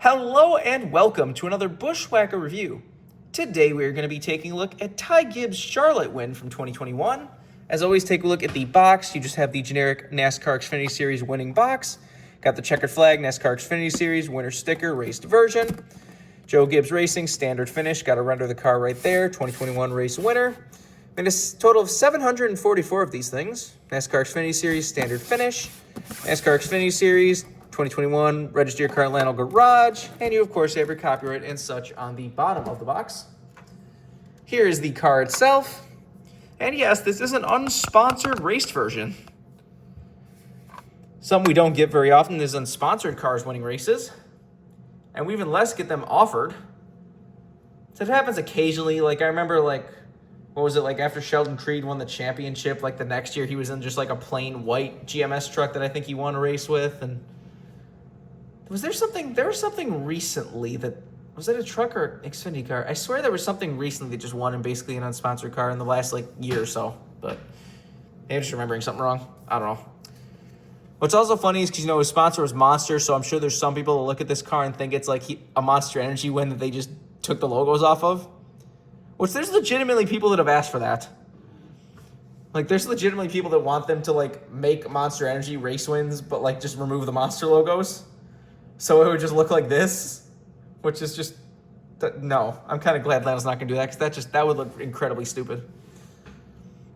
Hello and welcome to another Bushwhacker review. Today we are going to be taking a look at Ty Gibbs' Charlotte win from 2021. As always, take a look at the box. You just have the generic NASCAR Xfinity Series winning box. Got the checkered flag, NASCAR Xfinity Series, winner sticker, raced version. Joe Gibbs Racing, standard finish. Got to render the car right there. 2021 race winner. And a total of 744 of these things. NASCAR Xfinity Series, standard finish. NASCAR Xfinity Series, 2021, register your car in Lionel Garage, and you, of course, have your copyright and such on the bottom of the box. Here is the car itself. And yes, this is an unsponsored raced version. Something we don't get very often is unsponsored cars winning races. And we even less get them offered. So it happens occasionally. Like, I remember, what was it, after Sheldon Creed won the championship, the next year he was in just, a plain white GMS truck that I think he won a race with, and there was something recently was it a truck or an Xfinity car? I swear there was something recently that just won in basically an unsponsored car in the last, year or so, but maybe I'm just remembering something wrong. I don't know. What's also funny is because, his sponsor was Monster, so I'm sure there's some people that look at this car and think it's a Monster Energy win that they just took the logos off of, which there's legitimately people that have asked for that. There's legitimately people that want them to, make Monster Energy race wins, but, just remove the Monster logos. So it would just look like this, which is just, no. I'm kind of glad Lionel's not going to do that, because that would look incredibly stupid.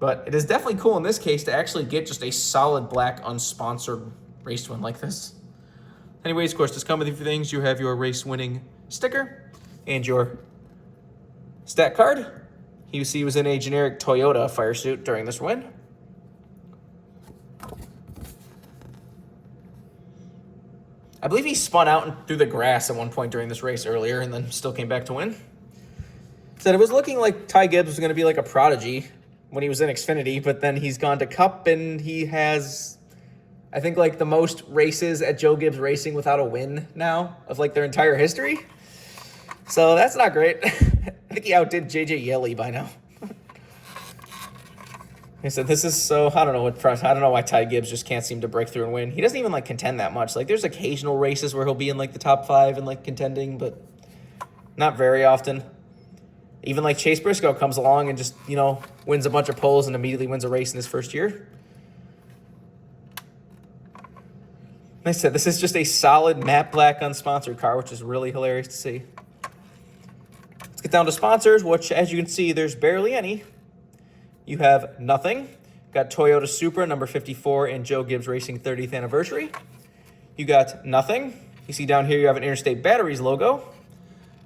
But it is definitely cool in this case to actually get just a solid black unsponsored race win like this. Anyways, of course, just come with a few things. You have your race winning sticker and your stat card. You see he was in a generic Toyota fire suit during this win. I believe he spun out and through the grass at one point during this race earlier and then still came back to win. Said it was looking like Ty Gibbs was going to be like a prodigy when he was in Xfinity, but then he's gone to Cup and he has, I think, the most races at Joe Gibbs Racing without a win now of their entire history. So that's not great. I think he outdid JJ Yeley by now. I said, this is so, I don't know why Ty Gibbs just can't seem to break through and win. He doesn't even contend that much. There's occasional races where he'll be in the top 5 and contending, but not very often. Even Chase Briscoe comes along and just, wins a bunch of poles and immediately wins a race in his first year. Like I said, this is just a solid matte black unsponsored car, which is really hilarious to see. Let's get down to sponsors, which, as you can see, there's barely any. You have nothing. Got Toyota Supra, number 54, and Joe Gibbs Racing 30th anniversary. You got nothing. You see down here you have an Interstate Batteries logo.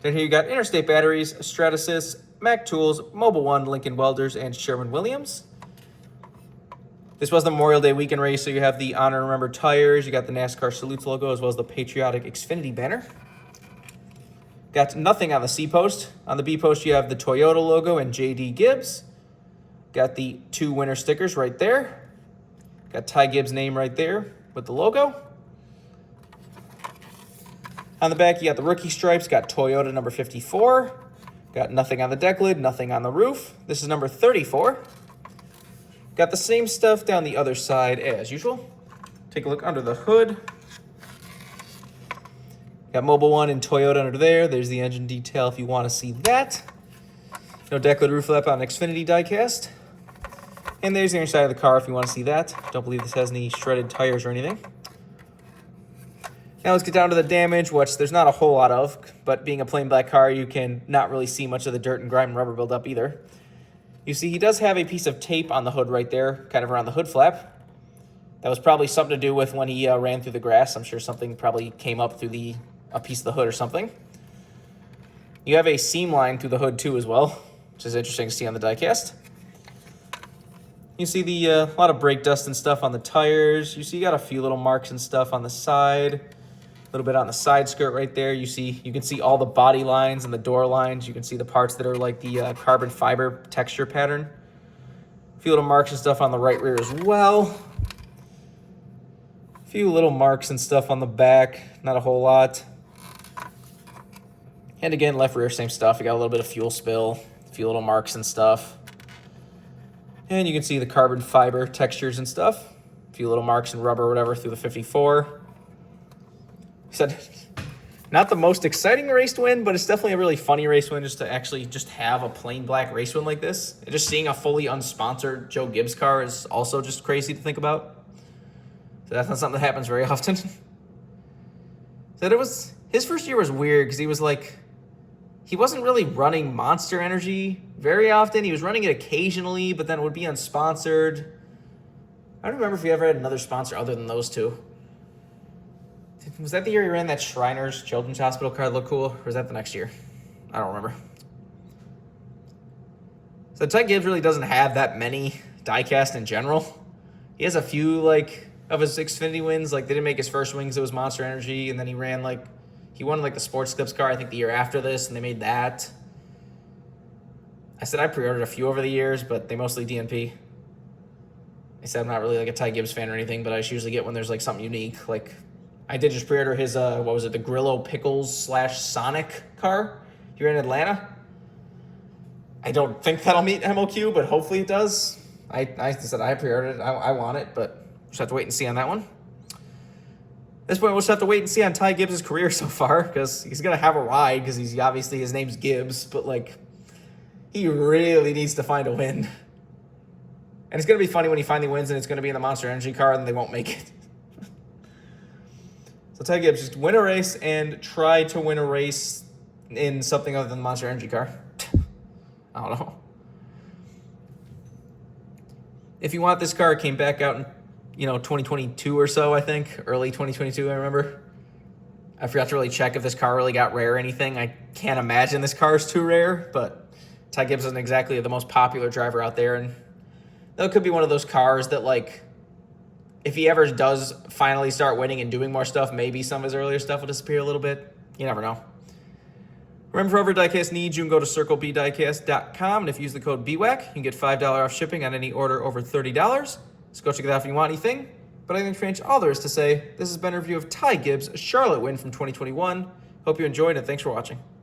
Then here you got Interstate Batteries, Stratasys, Mac Tools, Mobile One, Lincoln Welders, and Sherwin-Williams. This was the Memorial Day weekend race, so you have the Honor and Remember tires. You got the NASCAR Salutes logo, as well as the Patriotic Xfinity banner. Got nothing on the C post. On the B post, you have the Toyota logo and JD Gibbs. Got the 2 winner stickers right there. Got Ty Gibbs' name right there with the logo. On the back, you got the rookie stripes. Got Toyota number 54. Got nothing on the deck lid, nothing on the roof. This is number 34. Got the same stuff down the other side as usual. Take a look under the hood. Got Mobile One and Toyota under there. There's the engine detail if you want to see that. No deck lid roof flap on Xfinity diecast. And there's the inside of the car if you want to see that. Don't believe this has any shredded tires or anything. Now let's get down to the damage, which there's not a whole lot of, but being a plain black car, you can not really see much of the dirt and grime and rubber buildup either. You see he does have a piece of tape on the hood right there, kind of around the hood flap. That was probably something to do with when he ran through the grass. I'm sure something probably came up through a piece of the hood or something. You have a seam line through the hood too as well, which is interesting to see on the diecast. You see a lot of brake dust and stuff on the tires. You see you got a few little marks and stuff on the side. A little bit on the side skirt right there. You can see all the body lines and the door lines. You can see the parts that are the carbon fiber texture pattern. A few little marks and stuff on the right rear as well. A few little marks and stuff on the back. Not a whole lot. And again, left rear, same stuff. You got a little bit of fuel spill. A few little marks and stuff. And you can see the carbon fiber textures and stuff. A few little marks and rubber or whatever through the 54. Said Not the most exciting race to win, but it's definitely a really funny race win just to actually just have a plain black race win like this. And just seeing a fully unsponsored Joe Gibbs car is also just crazy to think about. So that's not something that happens very often. His first year was weird because he wasn't really running Monster Energy very often. He was running it occasionally, but then it would be unsponsored. I don't remember if he ever had another sponsor other than those two. Was that the year he ran that Shriners Children's Hospital car that looked cool? Or was that the next year? I don't remember. So Ty Gibbs really doesn't have that many diecast in general. He has a few, of his Xfinity wins. They didn't make his first win because it was Monster Energy, and then he ran, he won, the Sports Clips car, I think, the year after this, and they made that. I said I pre-ordered a few over the years, but they mostly DNP. I said I'm not really, a Ty Gibbs fan or anything, but I just usually get when there's, something unique, I did just pre-order his, the Grillo Pickles / Sonic car here in Atlanta. I don't think that'll meet MOQ, but hopefully it does. I said I pre-ordered it. I want it, but just have to wait and see on that one. At this point, we'll just have to wait and see on Ty Gibbs' career so far, because he's going to have a ride, because his name's Gibbs, but, he really needs to find a win. And it's going to be funny when he finally wins and it's going to be in the Monster Energy car and they won't make it. So Ty Gibbs, just win a race and try to win a race in something other than the Monster Energy car. I don't know. If you want this car, it came back out in, 2022 or so, I think. Early 2022, I remember. I forgot to really check if this car really got rare or anything. I can't imagine this car is too rare, but Ty Gibbs isn't exactly the most popular driver out there. And that could be one of those cars that, if he ever does finally start winning and doing more stuff, maybe some of his earlier stuff will disappear a little bit. You never know. Remember, for every diecast needs, you can go to circlebdiecast.com, and if you use the code BWhack, you can get $5 off shipping on any order over $30. So go check it out if you want anything. But I think pretty much all there is to say. This has been a review of Ty Gibbs' Charlotte win from 2021. Hope you enjoyed, and thanks for watching.